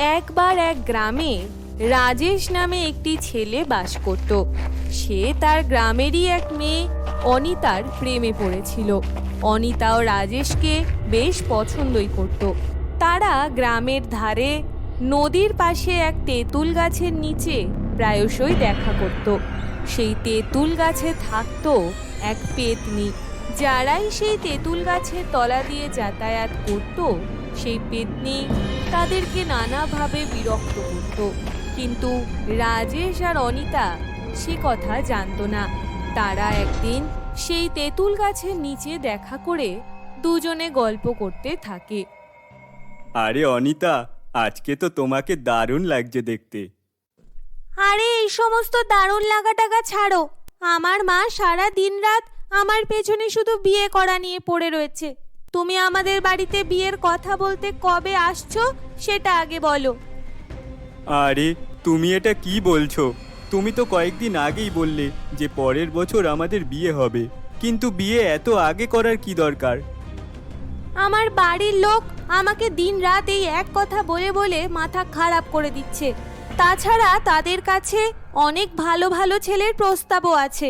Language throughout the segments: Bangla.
একবার এক গ্রামে রাজেশ নামে একটি ছেলে বাস করত। সে তার গ্রামেরই এক মেয়ে অনিতার প্রেমে পড়েছিল। অনিতাও রাজেশকে বেশ পছন্দই করত। তারা গ্রামের ধারে নদীর পাশে এক তেঁতুল গাছের নিচে প্রায়শই দেখা করত। সেই তেঁতুল গাছে থাকতো এক পেতনি। যারাই সেই তেঁতুল গাছের তলা দিয়ে যাতায়াত করত, সেই পেতনি তাদেরকে নানাভাবে বিরক্ত করত। কিন্তু রাজেশ আর অনিতা সে কথা জানতো না। তারা একদিন সেই তেঁতুল গাছের নিচে দেখা করে দুজনে গল্প করতে থাকে। আরে অনিতা, আজকে তো তোমাকে দারুণ লাগছে দেখতে। আরে এই সমস্ত দারুণ লাগা টাকা ছাড়ো। আমার মা সারা দিন রাত আমার পেছনে শুধু বিয়ে করা নিয়ে পড়ে রয়েছে। তুমি আমাদের বাড়িতে বিয়ের কথা বলতে কবে আসছো সেটা আগে বলো। আরে তুমি এটা কি বলছো? তুমি তো কয়েকদিন আগেই বললে যে পরের বছর আমাদের বিয়ে হবে, কিন্তু বিয়ে এত আগে করার কি দরকার? আমার বাড়ির লোক আমাকে দিন রাত এই এক কথা বলে বলে মাথা খারাপ করে দিচ্ছে। তাছাড়া তাদের কাছে অনেক ভালো ভালো ছেলের প্রস্তাবও আছে,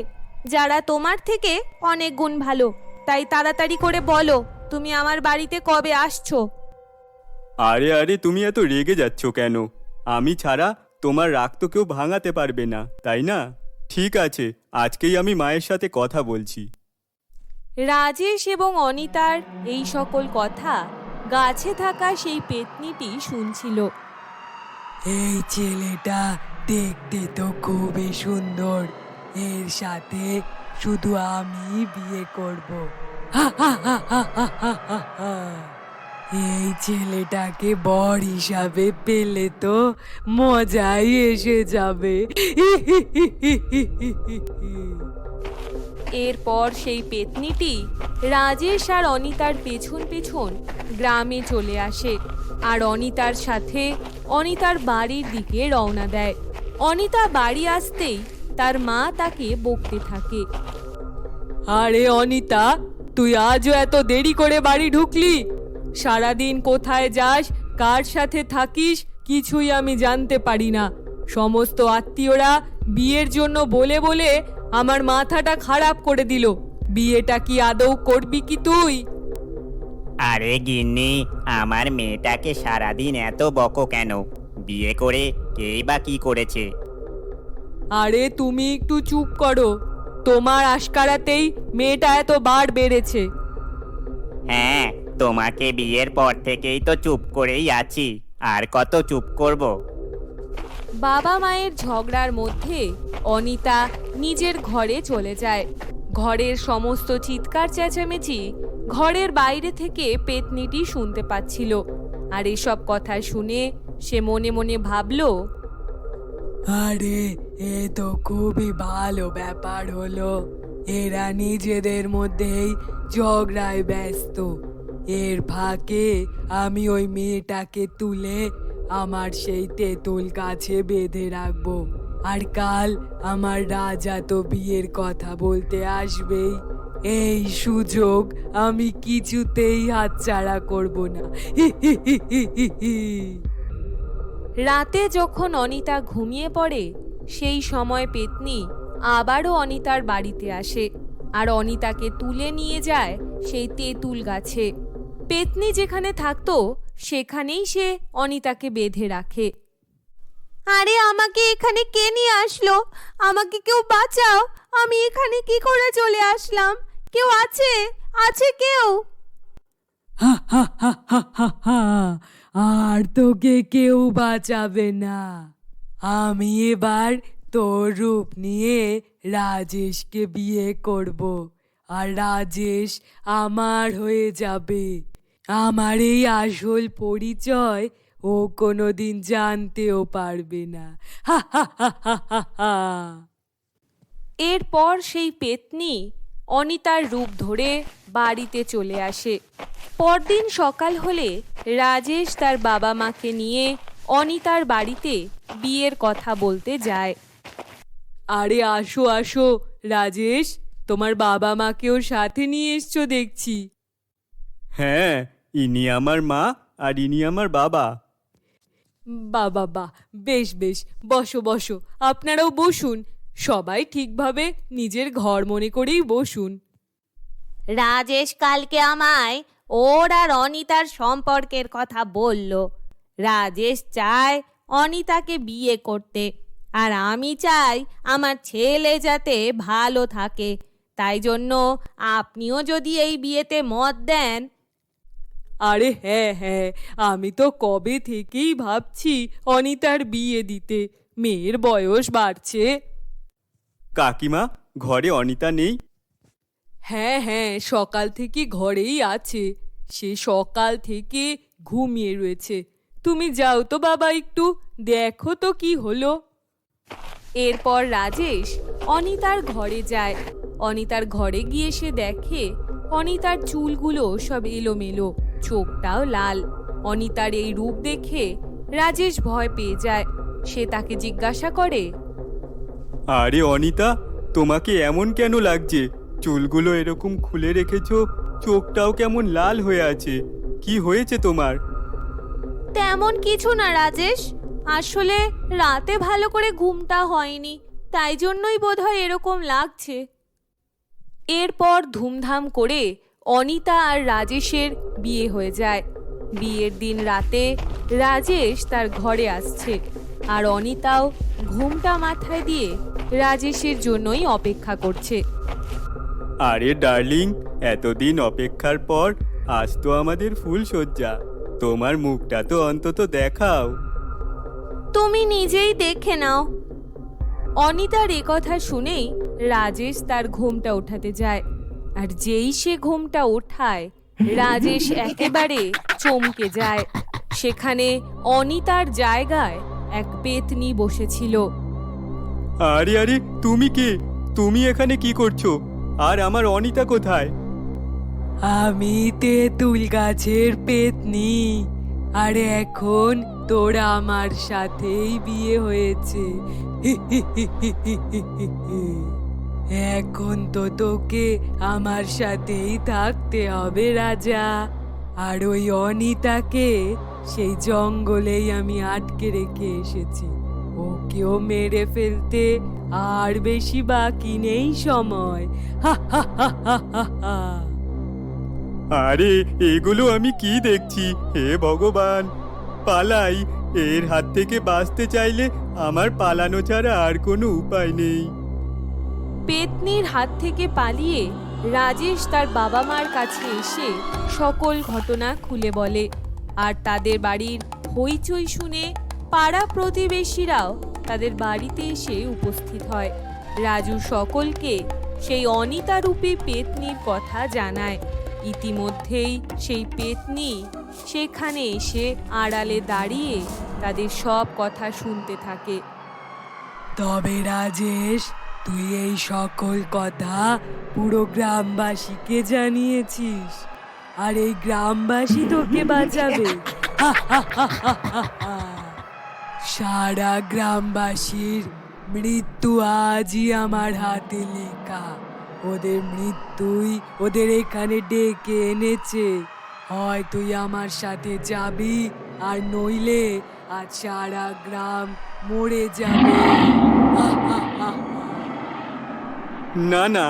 যারা তোমার থেকে অনেক গুণ ভালো। তাই তাড়াতাড়ি করে বলো তুমি আমার বাড়িতে কবে আসছো। আরে আরে তুমি এত রেগে যাচ্ছ কেন? আমি ছাড়া তোমার রাগ তো কেউ ভাঙাতে পারবে না, তাই না? ঠিক আছে, আজকেই আমি মায়ের সাথে কথা বলছি। রাজেশ এবং অনিতার এই সকল কথা গাছে থাকা সেই পেতনিটি শুনছিল। এই ছেলেটা দেখতে তো খুবই সুন্দর, এর সাথে শুধু আমি বিয়ে করব। এই ছেলেটাকে বর হিসাবে পেলে তো মজাই এসে যাবে। এরপর সেই পেতনিটি রাজেশ আর অনিতার পেছন পেছন গ্রামে চলে আসে আর অনিতার সাথে অনিতার বাড়ির দিকে রওনা দেয়। অনিতা বাড়ি আসতেই তার মা তাকে বকতে থাকে। আরে অনিতা, তুই আজও এত দেরি করে বাড়ি ঢুকলি? সারাদিন কোথায় যাস, কার সাথে থাকিস, কিছুই আমি জানতে পারি না। সমস্ত আত্মীয়রা বিয়ের জন্য বলে বলে আমার মাথাটা খারাপ করে দিল। বিয়েটা কি আদৌ করবি কি তুই? আরে গিন্নি, আমার মেয়েটাকে সারাদিন এত বকো কেন? বিয়ে করে কেই বা কি করেছে? আরে তুমি একটু চুপ করো। তোমার আশকারাতেই মেয়েটা এত বার বেড়েছে। হ্যাঁ, তোমাকে বিয়ের পর থেকেই তো চুপ করেই আছি, আর কত চুপ করব? বাবা মায়ের ঝগড়ার মধ্যে অনিতা নিজের ঘরে চলে যায়। ঘরের সমস্ত চিৎকার চেঁচামেচি ঘরের বাইরে থেকে পেতনিটি শুনতে পাচ্ছিল। আর এসব কথা শুনে সে মনে মনে ভাবল, আরে এ তো খুবই ভালো ব্যাপার হলো। এরা নিজেদের মধ্যেই ঝগড়ায় ব্যস্ত। এর ফাঁকে আমি ওই মেয়েটাকে তুলে আমার সেই তেঁতুল গাছে বেঁধে রাখবো। আর কাল আমার রাজা তো বিয়ের কথা বলতে আসবেই। এই সুযোগ আমি কিছুতেই হাতছাড়া করব না। রাতে যখন অনিতা ঘুমিয়ে পড়ে সেই সময় পেতনি আবারও অনিতার বাড়িতে আসে আর অনিতাকে তুলে নিয়ে যায় সেই তেঁতুল গাছে। পেতনি যেখানে থাকতো সেখানেই সে অনিতাকে বেঁধে রাখে। আরে আমাকে এখানে কে নিয়ে আসলো? আমাকে কেউ বাঁচাও, আমি এখানে কি করে চলে আসলাম? কেউ আছে? আছে কেউ? আর তোকে কেউ বাঁচাবে না। আমি এবার তোর রূপ নিয়ে রাজেশকে বিয়ে করব, আর রাজেশ আমার হয়ে যাবে। আমার এই আসল পরিচয় ও কোনোদিন জানতেও পারবে না। এরপর সেই পেতনি অনিতার রূপ ধরে বাড়িতে চলে আসে। পরদিন সকাল হলে রাজেশ তার বাবা মাকে নিয়ে অনিতার বাড়িতে বিয়ের কথা বলতে যায়। আরে আসো আসো রাজেশ, তোমার বাবা মাকেও সাথে নিয়ে এসছো দেখছি। হ্যাঁ, ইনি আমার মা আর ইনি আমার বাবা। বাহ, বেশ বেশ, বসো বসো, আপনারাও বসুন। সবাই ঠিকভাবে নিজের ঘর মনে করেই বসুন। রাজেশ কালকে আমায় ওর আর অনিতার সম্পর্কের কথা বলল। রাজেশ চায় অনিতাকে বিয়ে করতে, আর আমি চাই আমার ছেলে যাতে ভালো থাকে। তাই জন্য আপনিও যদি এই বিয়েতে মত দেন। আরে হ্যাঁ হ্যাঁ, আমি তো কবে থেকেই ভাবছি অনিতার বিয়ে দিতে। মেয়ের বয়স বাড়ছে। কাকিমা, ঘরে অনিতা নেই? হ্যাঁ হ্যাঁ, সকাল থেকে ঘরেই আছে। সে সকাল থেকে ঘুমিয়ে রয়েছে। তুমি যাও তো বাবা, একটু দেখো তো কি হলো। এরপর রাজেশ অনিতার ঘরে যায়। অনিতার ঘরে গিয়ে সে দেখে অনিতার চুলগুলো সব এলোমেলো, চোখটাও লাল। অনিতার এই রূপ দেখে রাজেশ ভয় পেয়ে যায়। সে তাকে জিজ্ঞাসা করে, আরে অনিতা, তোমাকে এমন কেন লাগছে? চুলগুলো এরকম খুলে রেখেছো, চোখটাও কেমন লাল হয়ে আছে। কি হয়েছে তোমার? তেমন কিছু না রাজেশ, আসলে রাতে ভালো করে ঘুমটা হয়নি, তাই জন্যই বোধহয় এরকম লাগছে। এরপর ধুমধাম করে অনিতা আর রাজেশের বিয়ে হয়ে যায়। বিয়ের দিন রাতে রাজেশ তার ঘরে আসছে, আর অনিতাও ঘুমটা মাথায় দিয়ে রাজেশের জন্যই অপেক্ষা করছে। আরে ডার্লিং, এতদিন অপেক্ষার পর আজ তো আমাদের ফুলসজ্জা। তোমার মুখটা তো অন্তত দেখাও। তুমি নিজেই দেখে নাও। অনিতার এ কথা শুনেই রাজেশ তার ঘুমটা ওঠাতে যায়, আর যেই সে ঘুমটা ওঠায় রাজেশ একেবারে চমকে যায়। সেখানে অনিতার জায়গায় এক পেতনি বসেছিল। আরে আরে, তুমি কে? তুমি এখানে কি করছো? আর আমার অনিতা কোথায়? আমি তেঁতুল গাছের পেতনি। আর এখন তোরা আমার সাথেই বিয়ে হয়েছে। এখন তো তোকে আমার সাথেই থাকতে হবে রাজা। আর ওই অনিতাকে সেই জঙ্গলেই আমি আটকে রেখে এসেছি। ওকেও মেরে ফেলতে আর বেশি বাকি নেই সময়। হা হা হা হা হা হা। আরে এগুলো আমি কি দেখছি? হে ভগবান, পালাই। এর হাত থেকে বাঁচতে চাইলে আমার পালানো ছাড়া আর কোনো উপায় নেই। পেতনির হাত থেকে পালিয়ে রাজেশ তার বাবা মার কাছে এসে সকল ঘটনা খুলে বলে। আর তাদের বাড়ির হইচই শুনে পাড়া প্রতিবেশীরাও তাদের বাড়িতে এসে উপস্থিত হয়। রাজু সকলকে সেই অনিতারূপী পেতনির কথা জানায়। ইতিমধ্যেই সেই পেতনি সেখানে এসে আড়ালে দাঁড়িয়ে তাদের সব কথা শুনতে থাকে। তবে রাজেশ, তুই এই সকল কথা পুরো গ্রামবাসীকে জানিয়েছিস, আর এই গ্রামবাসী তোকে বাঁচাবে। সারা গ্রামবাসীর মৃত্যু আজই আমার হাতে লেখা। ওদের মৃত্যুই ওদের এখানে ডেকে এনেছে। হয় তুই আমার সাথে যাবি, আর নইলে আজ সারা গ্রাম মরে যাবে। না না,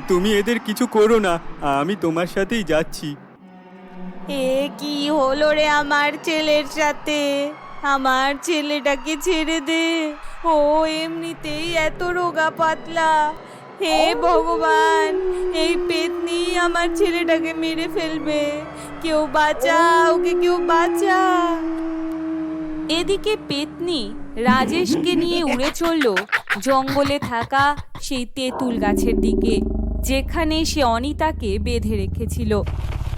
তুমি এদের কিছু করো না, আমি তোমার সাথেই যাচ্ছি। এ কি হলো রে আমার ছেলের সাথে? আমার ছেলেটাকে ছেড়ে দে, ও এমনিতেই এত রোগা পাতলা। হে ভগবান, এই পেতনি আমার ছেলেটাকে মেরে ফেলবে। কেউ বাঁচা, ওকে কেউ বাঁচা। এদিকে পেতনি রাজেশকে নিয়ে উড়ে চলল জঙ্গলে থাকা সেই তেঁতুল গাছের দিকে, যেখানে সে অনিতাকে বেঁধে রেখেছিল।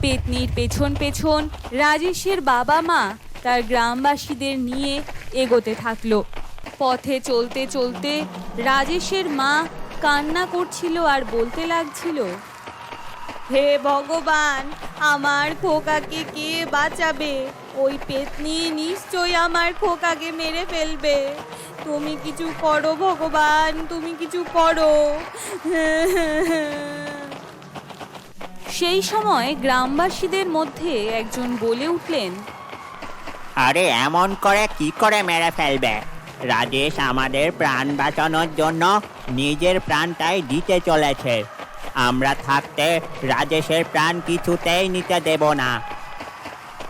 পেতনির পেছন পেছন রাজেশের বাবা মা তার গ্রামবাসীদের নিয়ে এগোতে থাকলো। পথে চলতে চলতে রাজেশের মা কান্না করছিল আর বলতে লাগছিল, হে ভগবান, আমার খোকাকে কে বাঁচাবে? ওই পেতনি নিশ্চয়ই আমার খোকাকে মেরে ফেলবে। তুমি কিছু করো ভগবান, তুমি কিছু করো। সেই সময় গ্রামবাসীদের মধ্যে একজন বলে উঠলেন, আরে এমন করে কি করে মেরে ফেলবে? রাজেশ আমাদের প্রাণ বাঁচানোর জন্য নিজের প্রাণটাই দিতে চলেছে। আমরা থাকতে রাজেশের প্রাণ কিছুতেই নিতে দেব না।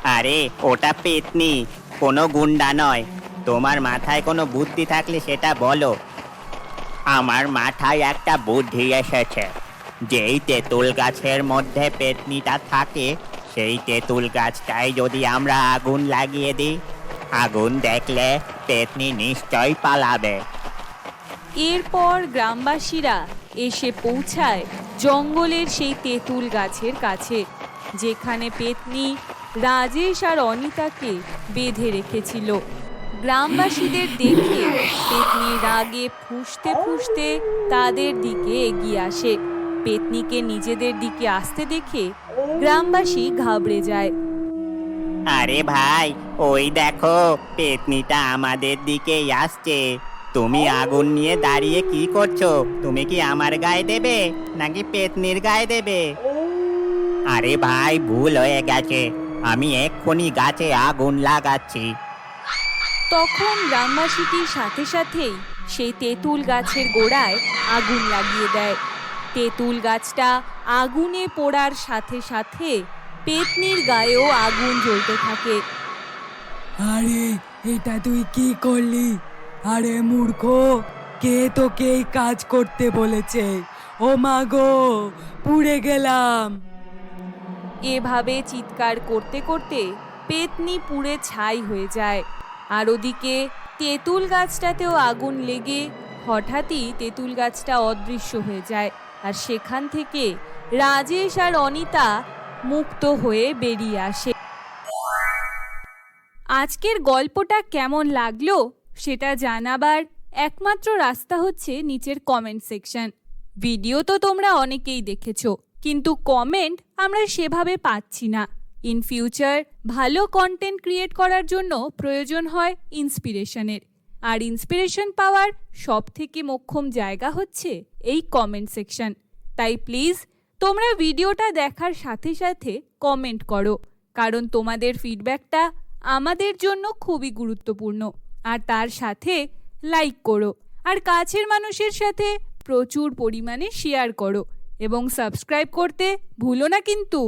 আরে ওটা পেতনি, কোনো গুন্ডা নয়। তোমার মাথায় কোনো বুদ্ধি থাকলে সেটা বলো। আমার মাথায় একটা বুদ্ধি এসেছে। যেই তেঁতুল গাছের মধ্যে পেতনিটা থাকে, সেই তেঁতুল গাছটায় যদি আমরা আগুন লাগিয়ে দিই, আগুন দেখলে পেতনি নিশ্চয়ই পালাবে। এরপর গ্রামবাসীরা এসে পৌঁছায় জঙ্গলের সেই তেঁতুল গাছের কাছে, যেখানে পেতনি রাজেশ আর অনিতাকে বেঁধে রেখেছিল। গ্রামবাসীদের দেখে পেতনি রাগে ফুঁসতে ফুঁসতে তাদের দিকে এগিয়ে আসে। পেতনিকে নিজেদের দিকে আসতে দেখে গ্রামবাসী ঘাবড়ে যায়। আরে ভাই, ওই দেখো পেতনিটা আমাদের দিকেই আসছে। তুমি আগুন নিয়ে দাঁড়িয়ে কি করছো? তুমি কি আমার গায়ে দেবে নাকি পেতনির গায়ে দেবে? আরে ভাই, ভুল হয়ে গেছে। আমি এক্ষুনি গাছে আগুন লাগাচ্ছি। তখন গ্রামবাসীটির সাথে সাথেই সেই তেঁতুল গাছের গোড়ায় আগুন লাগিয়ে দেয়। তেঁতুল গাছটা আগুনে পোড়ার সাথে সাথে পেতনির গায়েও আগুন জ্বলতে থাকে। আরে এটা তুই কি করলি? আরে মূর্খ, কে তোকে এই কাজ করতে বলেছে? ও মা গো, পুড়ে গেলাম। এভাবে চিৎকার করতে করতে পেতনি পুড়ে ছাই হয়ে যায়। আর ওদিকে তেঁতুল গাছটাতেও আগুন লেগে হঠাৎই তেঁতুল গাছটা অদৃশ্য হয়ে যায়। আর সেখান থেকে রাজেশ আর অনিতা মুক্ত হয়ে বেরিয়ে আসে। আজকের গল্পটা কেমন লাগলো সেটা জানাবার একমাত্র রাস্তা হচ্ছে নিচের কমেন্ট সেকশন। ভিডিও তো তোমরা অনেকেই দেখেছো, কিন্তু কমেন্ট আমরা সেভাবে পাচ্ছি না। ইন ফিউচার ভালো কন্টেন্ট ক্রিয়েট করার জন্য প্রয়োজন হয় ইন্সপিরেশনের, আর ইন্সপিরেশন পাওয়ার সব থেকে মোক্ষম জায়গা হচ্ছে এই কমেন্ট সেকশন। তাই প্লিজ তোমরা ভিডিওটা দেখার সাথে সাথে কমেন্ট করো, কারণ তোমাদের ফিডব্যাকটা আমাদের জন্য খুবই গুরুত্বপূর্ণ। আর তার সাথে লাইক করো, আর কাছের মানুষের সাথে প্রচুর পরিমাণে শেয়ার করো, এবং সাবস্ক্রাইব করতে ভুলো না কিন্তু।